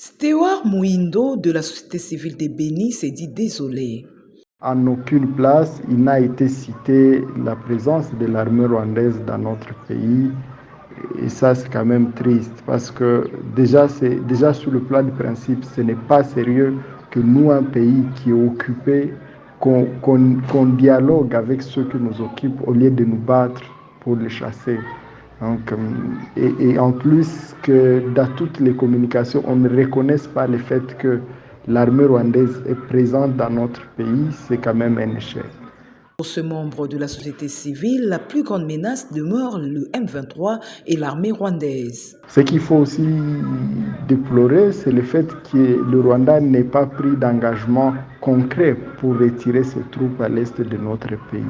Stewart Mouindo de la société civile de Béni s'est dit désolé. En aucune place, il n'a été cité la présence de l'armée rwandaise dans notre pays. Et ça, c'est quand même triste parce que déjà sur le plan du principe, ce n'est pas sérieux que nous, un pays qui est occupé, qu'on dialogue avec ceux qui nous occupent au lieu de nous battre pour les chasser. Donc, et en plus que dans toutes les communications, on ne reconnaisse pas le fait que l'armée rwandaise est présente dans notre pays, c'est quand même un échec. Pour ce membre de la société civile, la plus grande menace demeure le M23 et l'armée rwandaise. Ce qu'il faut aussi déplorer, c'est le fait que le Rwanda n'ait pas pris d'engagement concret pour retirer ses troupes à l'est de notre pays.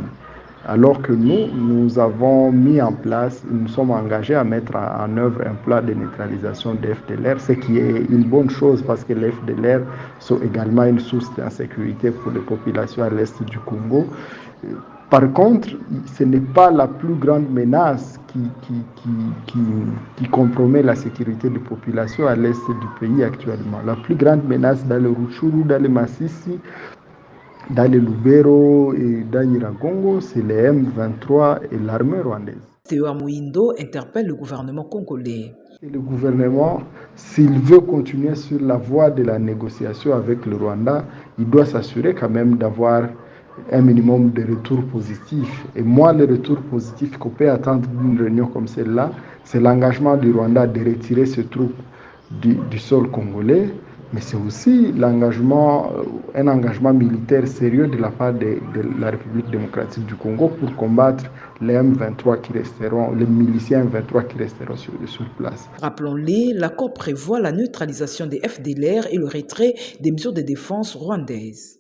Alors que nous avons mis en place, nous sommes engagés à mettre en œuvre un plan de neutralisation des FDLR, ce qui est une bonne chose parce que les FDLR sont également une source d'insécurité pour les populations à l'est du Congo. Par contre, ce n'est pas la plus grande menace qui compromet la sécurité des populations à l'est du pays actuellement. La plus grande menace dans le Rutshuru, dans le Massissi, dans le Lubero et dans Nyiragongo, c'est les M23 et l'armée rwandaise. Stewart Mouindo interpelle le gouvernement congolais. Et le gouvernement, s'il veut continuer sur la voie de la négociation avec le Rwanda, il doit s'assurer quand même d'avoir un minimum de retours positifs. Et moi, le retour positif qu'on peut attendre d'une réunion comme celle-là, c'est l'engagement du Rwanda de retirer ses troupes du sol congolais, mais c'est aussi un engagement militaire sérieux de la part de la République démocratique du Congo pour combattre les M23 qui resteront, les miliciens M23 qui resteront sur place. Rappelons-le, l'accord prévoit la neutralisation des FDLR et le retrait des mesures de défense rwandaises.